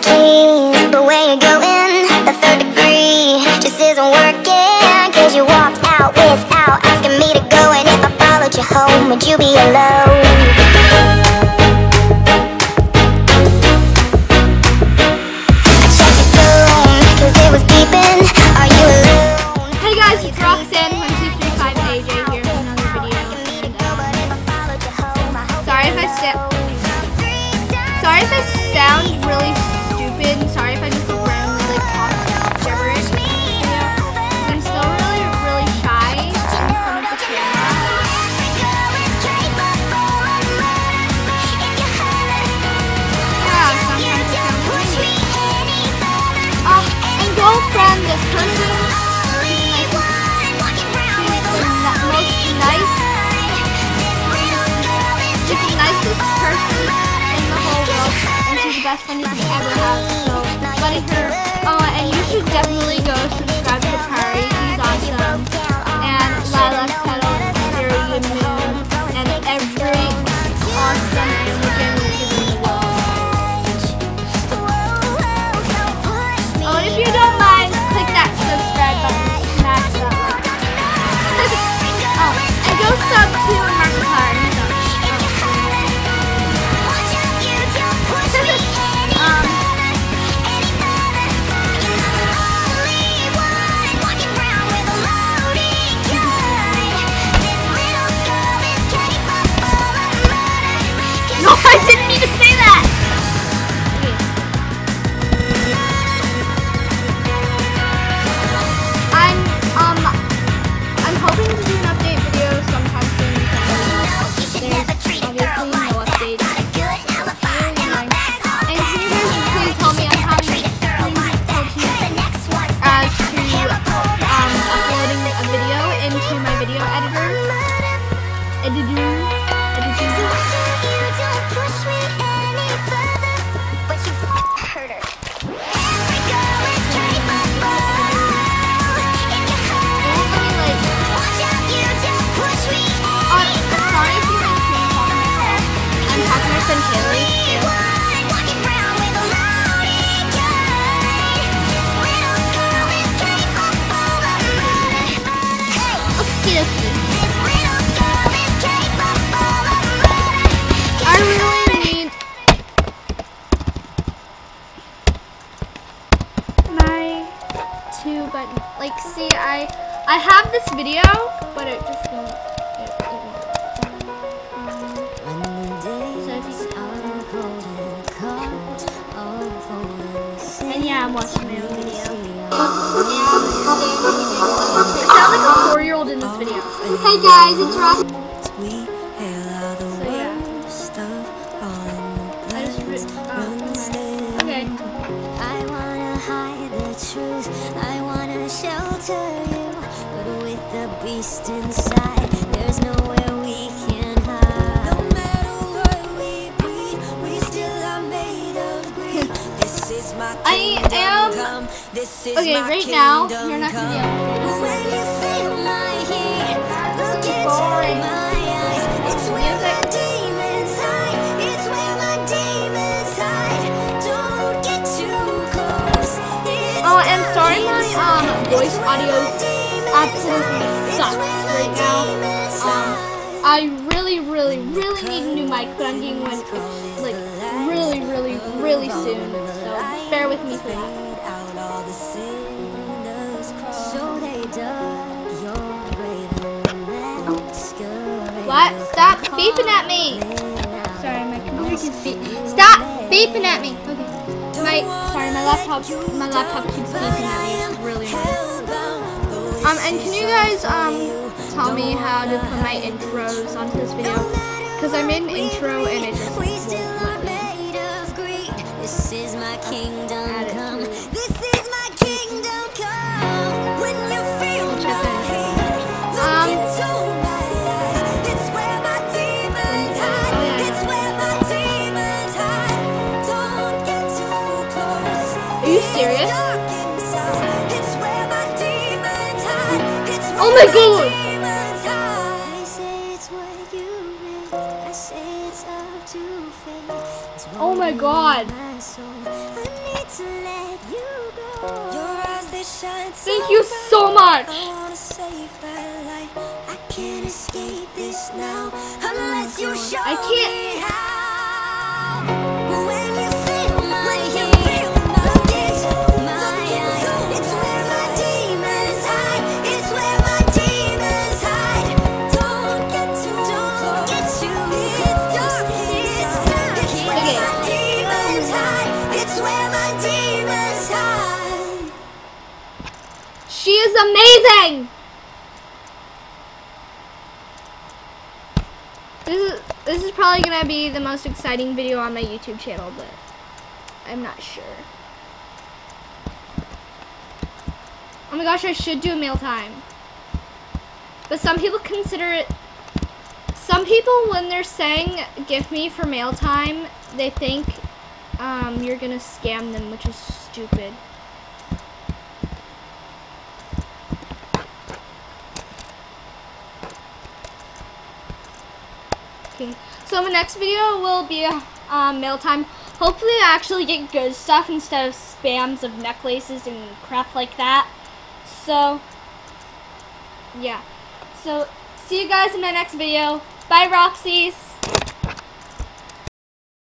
keys, but where you going? The third degree just isn't working, 'cause you walked out without asking me to go. And if I followed you home, would you be alone? Sorry if I sound really stupid. Sorry if I just randomly like talk gibberish in this video. I'm still really shy in front of the camera. Yeah, sometimes it sounds weird. And don't friend this person. She's the nicest person in the whole world, and she's the best friend you can ever have. So buddy her. And you should definitely go subscribe to Prairie. He's awesome. And Lilac Petal and Fury and Moon and every awesome animal in the world. Oh, and if you don't mind, click that subscribe button. Smash that like. And go sub to Markiplier. No, I didn't mean to say that! I'm hoping to do an update video sometime soon. There's obviously no update. And can you guys please tell me on how many as to uploading a video into my video editor. But like, see, I have this video, but it just won't. And yeah, I'm watching my own video. It sounds like a 4-year-old in this video. Hey guys, it's Ross. Okay. I wanna shelter you, but with the beast inside, there's nowhere we can hide. No matter what we be, we still are made of greed. This is my kingdom come. This is okay, my right now, kingdom you're not gonna be come. able to. When you feel my heat, look into my eyes. It's where my demons hide. It's where my demons hide. Don't get too close. And sorry, my voice audio absolutely sucks right now. I really need a new mic, but I'm getting one like really soon. So bear with me for that. What? Stop beeping at me! Sorry, my computer keeps beeping. Stop beeping at me! Okay. My laptop keeps beeping at me. It's really annoying. And can you guys tell me how to put my intros onto this video? Because I made an intro and it just won't let me. This is my kingdom come. This is my kingdom come. When you feel my heat, look into my eyes. It's where my demons hide. It's where my demons hide. Don't get too close. Are you serious? It's where my demons hide. It's oh my god! I say it's what you mean. I say it's Oh my God. Thank you so much. I can't escape this now unless you show I can't. me how. When you feel my heat, look into my eyes. It's where my demons hide. It's where my demons hide. Don't get too it's dark. It's dark. It's where my demons hide. It's where my demons hide. She is amazing. This is probably gonna be the most exciting video on my YouTube channel, but I'm not sure. Oh my gosh, I should do a meal time. But some people consider it, some people when they're saying give me for mail time, they think you're gonna scam them, which is stupid. Okay, so my next video will be mail time. Hopefully I actually get good stuff instead of spams of necklaces and crap like that. So, yeah. So, see you guys in my next video. Bye, Roxy's.